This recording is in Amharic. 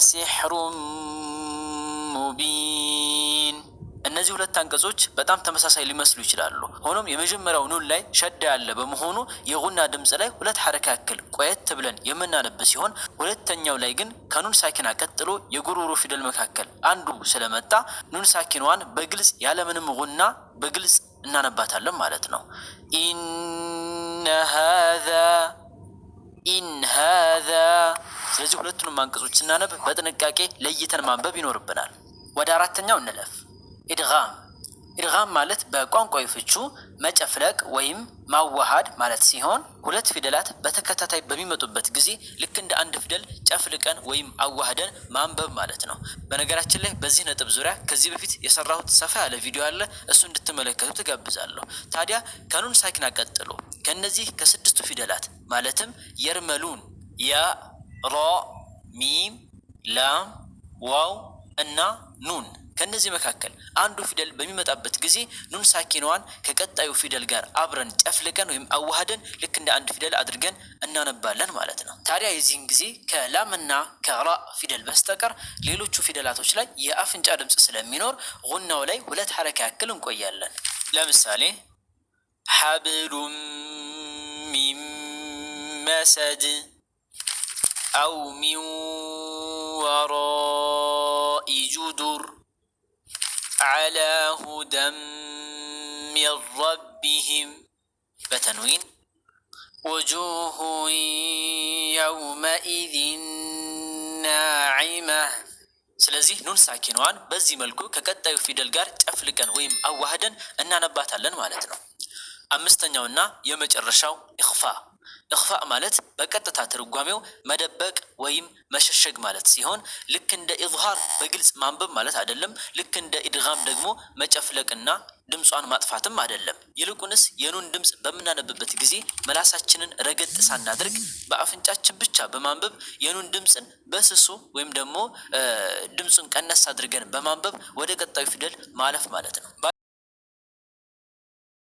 ለሲሕሩ ሙቢን። እነዚህ ሁለት አንቀጾች በጣም ተመሳሳይ ሊመስሉ ይችላሉ። ሆኖም የመጀመሪያው ኑን ላይ ሸዳ ያለ በመሆኑ የጉና ድምፅ ላይ ሁለት ሐረካ ያክል ቆየት ብለን የምናነብ ሲሆን፣ ሁለተኛው ላይ ግን ከኑን ሳኪና ቀጥሎ የጉሮሮ ፊደል መካከል አንዱ ስለመጣ ኑን ሳኪናዋን በግልጽ ያለምንም ጉና በግልጽ እናነባታለን ማለት ነው። ኢነ ሃዛ። ስለዚህ ሁለቱንም አንቀጾች ስናነብ በጥንቃቄ ለይተን ማንበብ ይኖርብናል። ወደ አራተኛው እንለፍ። ኢድጋም ማለት በቋንቋዊ ፍቹ መጨፍለቅ ወይም ማዋሃድ ማለት ሲሆን ሁለት ፊደላት በተከታታይ በሚመጡበት ጊዜ ልክ እንደ አንድ ፊደል ጨፍልቀን ወይም አዋህደን ማንበብ ማለት ነው። በነገራችን ላይ በዚህ ነጥብ ዙሪያ ከዚህ በፊት የሰራሁት ሰፋ ያለ ቪዲዮ አለ፣ እሱ እንድትመለከቱ ትጋብዛለሁ። ታዲያ ከኑን ሳኪና ቀጥሎ ከነዚህ ከስድስቱ ፊደላት ማለትም የርመሉን፣ ያ፣ ራ፣ ሚም፣ ላም፣ ዋው እና ኑን ከነዚህ መካከል አንዱ ፊደል በሚመጣበት ጊዜ ኑን ሳኪናዋን ከቀጣዩ ፊደል ጋር አብረን ጨፍልቀን ወይም አዋህደን ልክ እንደ አንድ ፊደል አድርገን እናነባለን ማለት ነው። ታዲያ የዚህን ጊዜ ከላምና ከራ ፊደል በስተቀር ሌሎቹ ፊደላቶች ላይ የአፍንጫ ድምፅ ስለሚኖር ጉናው ላይ ሁለት ሐረካ ያክል እንቆያለን። ለምሳሌ ሐብሉም ሚን መሰድ አው ሚን ወራኢ ጁዱር ዓላ ሁደን ሚን ረቢሂም በተንዊን ወጁሁ የውመኢዝን ናዒመህ። ስለዚህ ኑን ሳኪናዋን በዚህ መልኩ ከቀጣዩ ፊደል ጋር ጨፍልቀን ወይም አዋህደን እናነባታለን ማለት ነው። አምስተኛውና የመጨረሻው ኢኽፋ። ኢኽፋ ማለት በቀጥታ ትርጓሜው መደበቅ ወይም መሸሸግ ማለት ሲሆን ልክ እንደ ኢዝሃር በግልጽ ማንበብ ማለት አይደለም። ልክ እንደ ኢድጋም ደግሞ መጨፍለቅና ድምጿን ማጥፋትም አይደለም። ይልቁንስ የኑን ድምፅ በምናነብበት ጊዜ መላሳችንን ረገጥ ሳናድርግ በአፍንጫችን ብቻ በማንበብ የኑን ድምፅን በስሱ ወይም ደግሞ ድምፁን ቀነስ አድርገን በማንበብ ወደ ቀጣዩ ፊደል ማለፍ ማለት ነው።